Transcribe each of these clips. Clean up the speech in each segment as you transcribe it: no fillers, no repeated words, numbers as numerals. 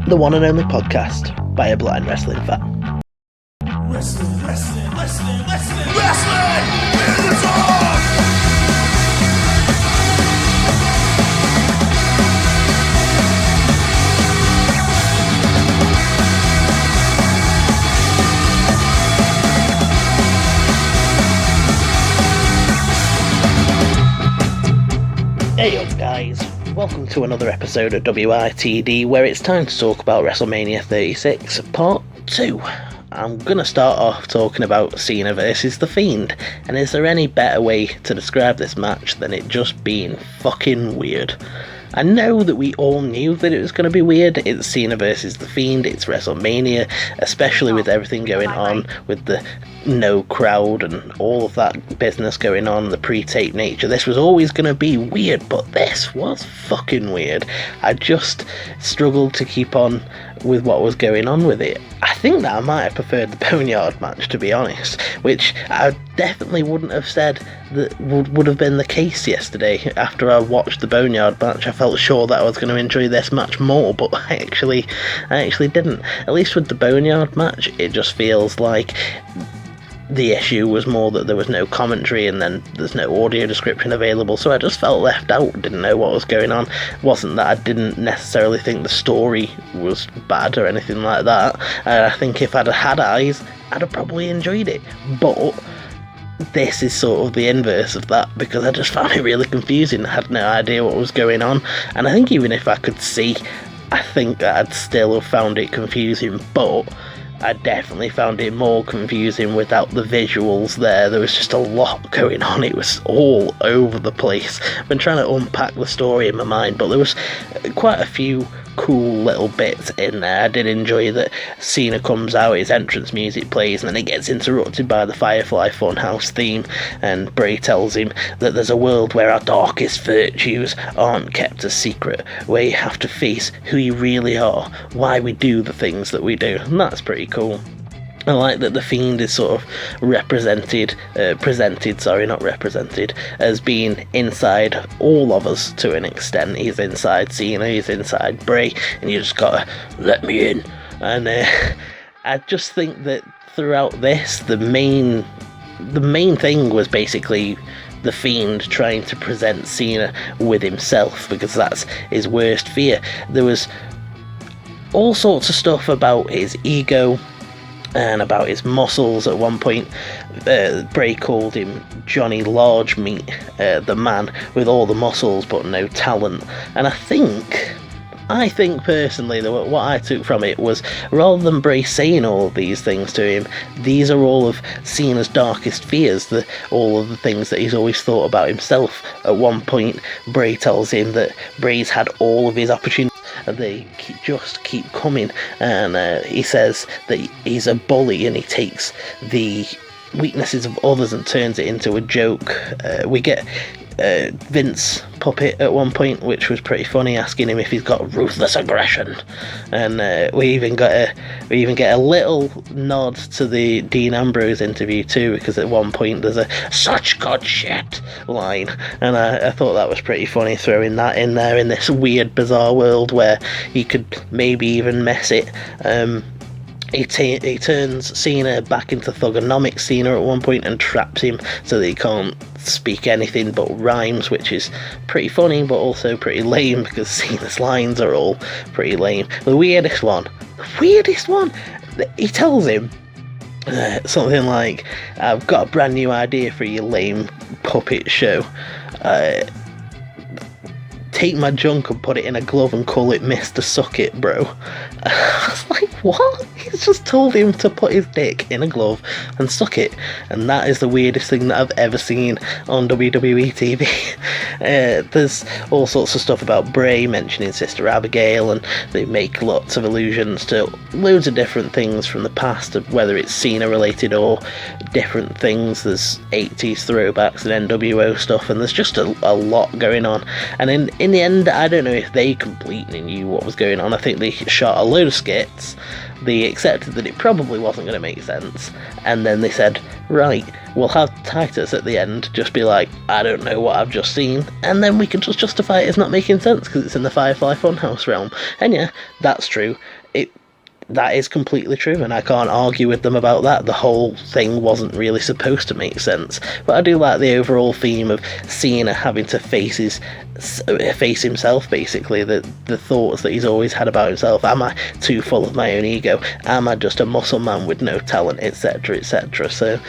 the one and only podcast by a blind wrestling fan. Wrestling, wrestling, wrestling, wrestling, wrestling in the dark! Hey up guys, welcome to another episode of WITD where it's time to talk about WrestleMania 36 Part 2. I'm going to start off talking about Cena versus The Fiend, and is there any better way to describe this match than it just being fucking weird? I know that we all knew that it was going to be weird. It's Cena versus The Fiend, it's WrestleMania, especially with everything going on with the no crowd and all of that business going on, the pre-tape nature. This was always going to be weird, but this was fucking weird. I just struggled to keep on with what was going on with it. I think that I might have preferred the Boneyard match, to be honest, which I definitely wouldn't have said that would have been the case yesterday. After I watched the Boneyard match, I felt sure that I was going to enjoy this match more, but I actually didn't. At least with the Boneyard match, it just feels like the issue was more that there was no commentary and then there's no audio description available, so I just felt left out, didn't know what was going on. It wasn't that I didn't necessarily think the story was bad or anything like that. I think if I'd had eyes, I'd have probably enjoyed it, but this is sort of the inverse of that, because I just found it really confusing. I had no idea what was going on, and I think even if I could see, I think that I'd still have found it confusing, but I definitely found it more confusing without the visuals there. There was just a lot going on. It was all over the place. I've been trying to unpack the story in my mind, but there was quite a few cool little bits in there. I did enjoy that Cena comes out, his entrance music plays, and then it gets interrupted by the Firefly-Funhouse theme, and Bray tells him that there's a world where our darkest virtues aren't kept a secret, where you have to face who you really are, why we do the things that we do, and that's pretty cool. I like that the Fiend is sort of presented as being inside all of us to an extent. He's inside Cena, he's inside Bray, and you just gotta let me in. And I just think that throughout this, the main thing was basically the Fiend trying to present Cena with himself, because that's his worst fear. There was all sorts of stuff about his ego and about his muscles. At one point, Bray called him Johnny Large Meat, the man with all the muscles but no talent. And I think personally that what I took from it was, rather than Bray saying all of these things to him, these are all of Cena's darkest fears, all of the things that he's always thought about himself. At one point, Bray tells him that Bray's had all of his opportunities and they just keep coming, and he says that he's a bully and he takes the weaknesses of others and turns it into a joke. We get Vince puppet at one point, which was pretty funny, asking him if he's got ruthless aggression, and we even get a little nod to the Dean Ambrose interview too, because at one point there's a "such good shit" line, and I thought that was pretty funny, throwing that in there in this weird bizarre world where he could maybe even mess it. He turns Cena back into Thugonomic Cena at one point and traps him so that he can't speak anything but rhymes, which is pretty funny but also pretty lame, because Cena's lines are all pretty lame. The weirdest one, he tells him something like, "I've got a brand new idea for your lame puppet show. Take my junk and put it in a glove and call it Mr. Suck It, bro." I was like, what? He's just told him to put his dick in a glove and suck it, and that is the weirdest thing that I've ever seen on WWE TV. There's all sorts of stuff about Bray mentioning Sister Abigail, and they make lots of allusions to loads of different things from the past, whether it's Cena related or different things. There's 80s throwbacks and NWO stuff, and there's just a lot going on. And in the end, I don't know if they completely knew what was going on. I think they shot a load of skits. The accepted that it probably wasn't going to make sense, and then they said, right, we'll have Titus at the end just be like, I don't know what I've just seen, and then we can just justify it as not making sense because it's in the Firefly-Funhouse realm. And yeah, that's true. That is completely true, and I can't argue with them about that. The whole thing wasn't really supposed to make sense, but I do like the overall theme of Cena having to face himself, basically, the thoughts that he's always had about himself. Am I too full of my own ego? Am I just a muscle man with no talent, etc, etc? So,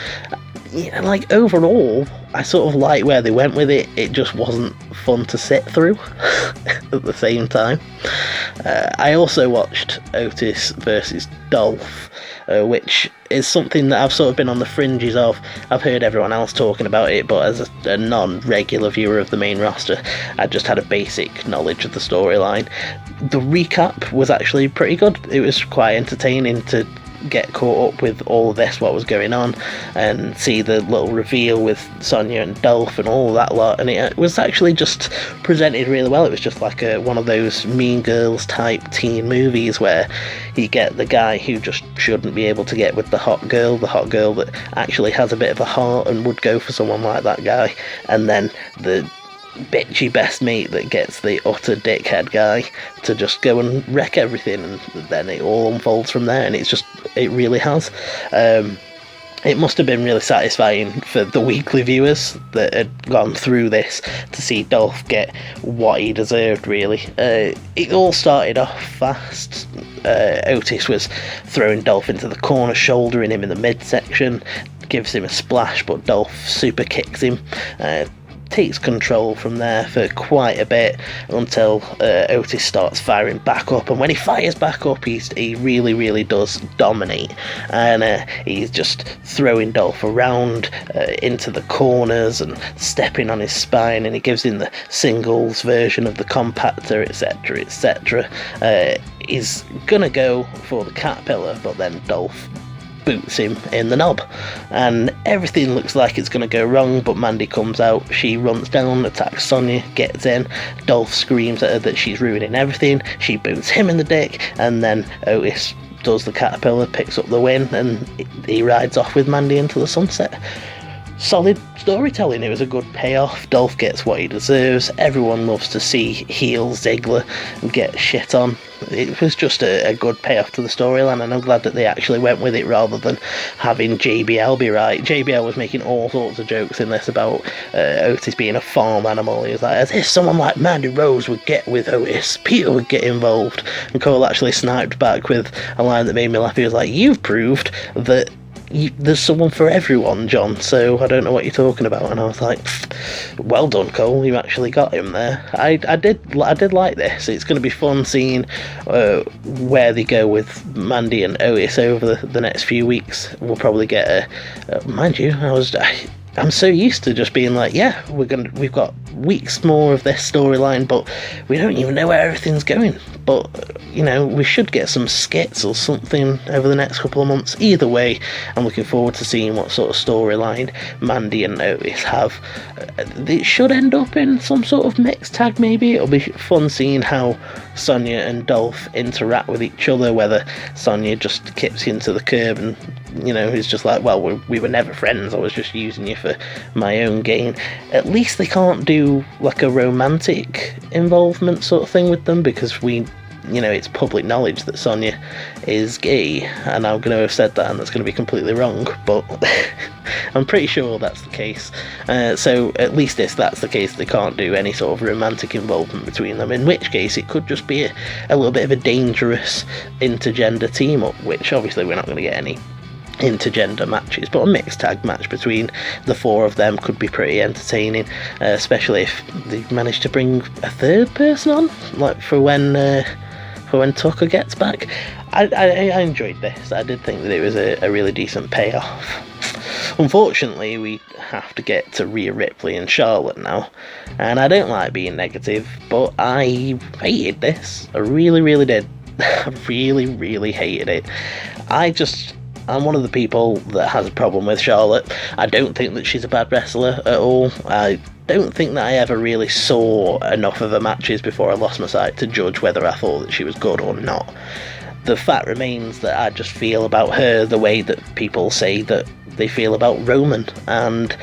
yeah, like, overall, I sort of like where they went with it. It just wasn't fun to sit through at the same time. I also watched Otis versus Dolph, which is something that I've sort of been on the fringes of. I've heard everyone else talking about it, but as a non-regular viewer of the main roster, I just had a basic knowledge of the storyline. The recap was actually pretty good. It was quite entertaining to get caught up with all of this, what was going on, and see the little reveal with Sonya and Dolph and all that lot, and it was actually just presented really well. It was just like one of those Mean Girls type teen movies where you get the guy who just shouldn't be able to get with the hot girl that actually has a bit of a heart and would go for someone like that guy, and then the bitchy best mate that gets the utter dickhead guy to just go and wreck everything, and then it all unfolds from there, and it really has. It must have been really satisfying for the weekly viewers that had gone through this to see Dolph get what he deserved, really. It all started off fast. Otis was throwing Dolph into the corner, shouldering him in the midsection, gives him a splash, but Dolph super kicks him. Takes control from there for quite a bit until Otis starts firing back up, and when he fires back up, he really, really does dominate, and he's just throwing Dolph around into the corners and stepping on his spine, and he gives him the singles version of the compactor, etc, etc. He's gonna go for the caterpillar, but then Dolph boots him in the knob, and everything looks like it's going to go wrong, but Mandy comes out, she runs down, attacks Sonya, gets in, Dolph screams at her that she's ruining everything, she boots him in the dick, and then Otis does the caterpillar, picks up the win, and he rides off with Mandy into the sunset. Solid storytelling. It was a good payoff. Dolph gets what he deserves. Everyone loves to see heel Ziggler get shit on. It was just a good payoff to the storyline, and I'm glad that they actually went with it rather than having JBL be right. JBL was making all sorts of jokes in this about Otis being a farm animal. He was like, as if someone like Mandy Rose would get with Otis, Peter would get involved. And Cole actually sniped back with a line that made me laugh. He was like, you've proved that there's someone for everyone, John, so I don't know what you're talking about. And I was like, well done, Cole, you actually got him there. I did like this. It's going to be fun seeing where they go with Mandy and Otis over the next few weeks. We'll probably get mind you, I'm so used to just being like, yeah, we've got weeks more of this storyline, but we don't even know where everything's going. But, you know, we should get some skits or something over the next couple of months. Either way, I'm looking forward to seeing what sort of storyline Mandy and Otis have. It should end up in some sort of mixed tag, maybe. It'll be fun seeing how Sonya and Dolph interact with each other, whether Sonya just kicks you into the curb and, you know, is just like, well, we were never friends, I was just using you for my own gain. At least they can't do like a romantic involvement sort of thing with them, because it's public knowledge that Sonya is gay, and I'm going to have said that and that's going to be completely wrong, but I'm pretty sure that's the case. So at least if that's the case, they can't do any sort of romantic involvement between them, in which case it could just be a little bit of a dangerous intergender team up, which obviously we're not going to get any intergender matches, but a mixed tag match between the four of them could be pretty entertaining, especially if they manage to bring a third person on, like for when Tucker gets back. I enjoyed this. I did think that it was a really decent payoff. Unfortunately, we have to get to Rhea Ripley and Charlotte now, and I don't like being negative, but I hated this. I really, really did. I really, really hated it. I'm one of the people that has a problem with Charlotte. I don't think that she's a bad wrestler at all. I don't think that I ever really saw enough of her matches before I lost my sight to judge whether I thought that she was good or not. the fact remains that I just feel about her the way that people say that they feel about Roman, and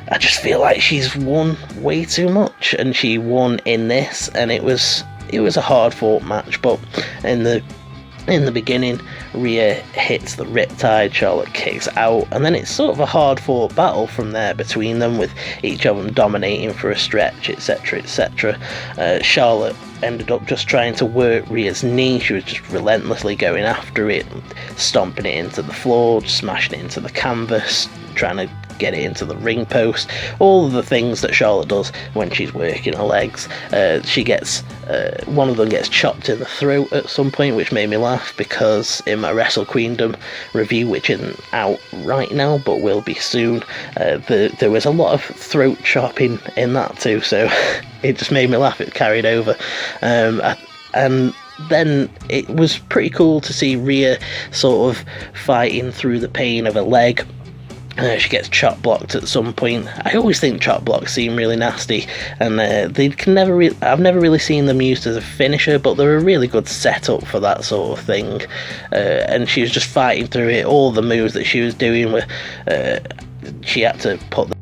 I just feel like she's won way too much, and she won in this, and it was a hard fought match. But in the beginning, Rhea hits the Riptide, Charlotte kicks out, and then it's sort of a hard fought battle from there between them, with each of them dominating for a stretch, etc, etc. Charlotte ended up just trying to work Rhea's knee. She was just relentlessly going after it, stomping it into the floor, smashing it into the canvas, trying to get it into the ring post, all of the things that Charlotte does when she's working her legs. She gets one of them gets chopped in the throat at some point, which made me laugh, because in my Wrestle Queendom review, which isn't out right now but will be soon, there was a lot of throat chopping in that too, so it just made me laugh. It carried over, and then it was pretty cool to see Rhea sort of fighting through the pain of a leg. She gets chop blocked at some point. I always think chop blocks seem really nasty, and they can never. I've never really seen them used as a finisher, but they're a really good setup for that sort of thing. And she was just fighting through it. All the moves that she was doing were, she had to put.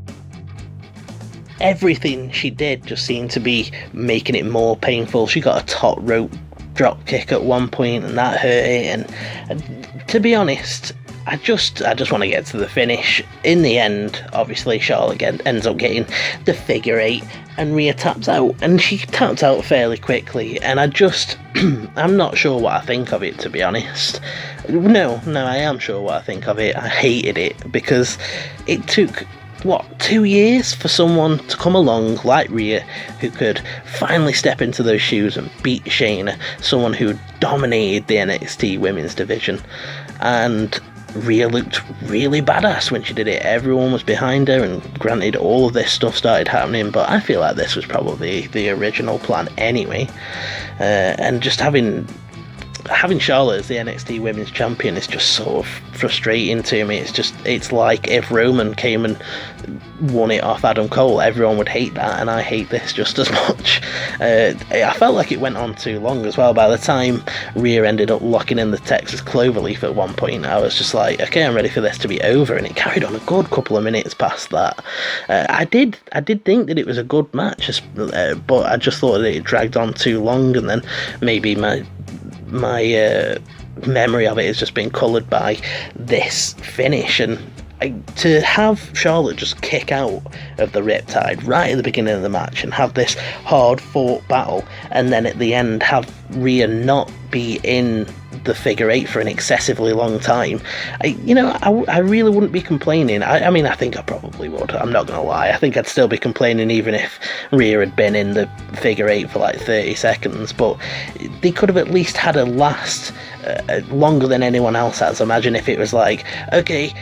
Everything she did just seemed to be making it more painful. She got a top rope drop kick at one point, and that hurt it. And to be honest, I just want to get to the finish. In the end, obviously, Charlotte ends up getting the figure eight, and Rhea taps out, and she taps out fairly quickly, and I'm not sure what I think of it, to be honest. No, I am sure what I think of it. I hated it, because it took, 2 years for someone to come along like Rhea, who could finally step into those shoes and beat Shayna, someone who dominated the NXT women's division. And Rhea looked really badass when she did it. Everyone was behind her, and granted, all of this stuff started happening, but I feel like this was probably the original plan anyway. And just having Charlotte as the NXT Women's Champion is just sort of frustrating to me. It's like if Roman came and won it off Adam Cole, everyone would hate that, and I hate this just as much. I felt like it went on too long as well. By the time Rhea ended up locking in the Texas Cloverleaf at one point, I was just like, okay, I'm ready for this to be over, and it carried on a good couple of minutes past that. I did think that it was a good match, but I just thought that it dragged on too long, and then maybe my memory of it has just been coloured by this finish. And to have Charlotte just kick out of the Riptide right at the beginning of the match and have this hard fought battle, and then at the end have Rhea not be in the figure eight for an excessively long time, I really wouldn't be complaining. I mean, I think I probably would, I'm not gonna lie. I think I'd still be complaining even if Rhea had been in the figure eight for like 30 seconds, but they could have at least had a last longer than anyone else has. Imagine if it was like, okay,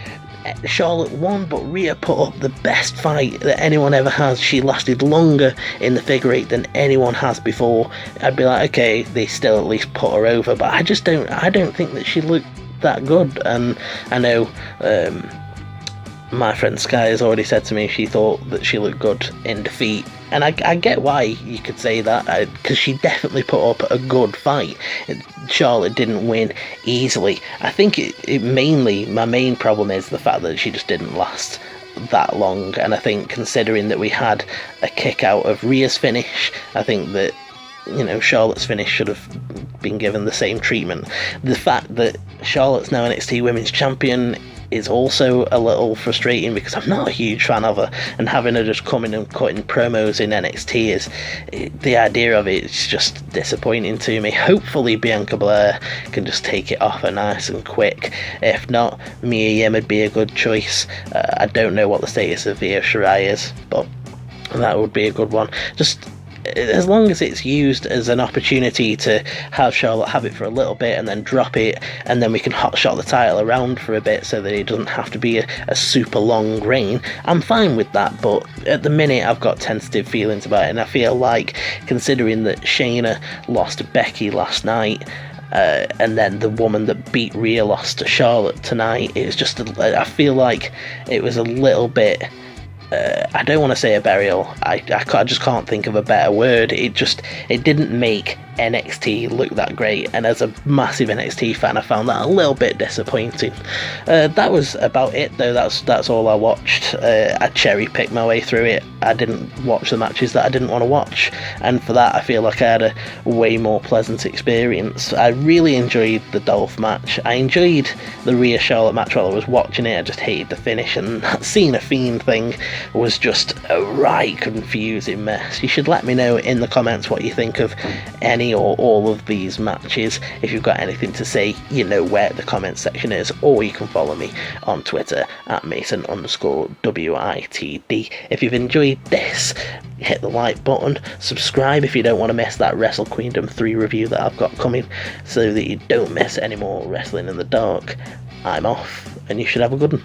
Charlotte won, but Rhea put up the best fight that anyone ever has. She lasted longer in the figure eight than anyone has before. I'd be like, okay, they still at least put her over, but I don't think that she looked that good. And I know my friend Sky has already said to me she thought that she looked good in defeat, and I get why you could say that, because she definitely put up a good fight. Charlotte didn't win easily. I think my main problem is the fact that she just didn't last that long, and I think considering that we had a kick out of Rhea's finish, I think that Charlotte's finish should have been given the same treatment. The fact that Charlotte's now NXT Women's Champion is also a little frustrating, because I'm not a huge fan of her, and having her just come in and cutting promos in NXT the idea of it is just disappointing to me. Hopefully Bianca Belair can just take it off her nice and quick. If not, Mia Yim would be a good choice. I don't know what the status of Io Shirai is, but that would be a good one. Just as long as it's used as an opportunity to have Charlotte have it for a little bit and then drop it, and then we can hotshot the title around for a bit so that it doesn't have to be a super long reign, I'm fine with that. But at the minute I've got tentative feelings about it, and I feel like, considering that Shayna lost to Becky last night, and then the woman that beat Rhea lost to Charlotte tonight, it's just I feel like it was a little bit, I don't want to say a burial, I just can't think of a better word. It didn't make NXT looked that great, and as a massive NXT fan I found that a little bit disappointing. That was about it though. That's all I watched. I cherry picked my way through it. I didn't watch the matches that I didn't want to watch, and for that I feel like I had a way more pleasant experience. I really enjoyed the Dolph match. I enjoyed the Rhea Charlotte match while I was watching it. I just hated the finish, and that Cena Fiend thing was just a right confusing mess. You should let me know in the comments what you think of any or all of these matches. If you've got anything to say, you know where the comment section is, or you can follow me on Twitter at Mason_WITD. If you've enjoyed this, hit the like button, subscribe if you don't want to miss that Wrestle Queendom 3 review that I've got coming, so that you don't miss any more Wrestling in the Dark. I'm off, and you should have a good one.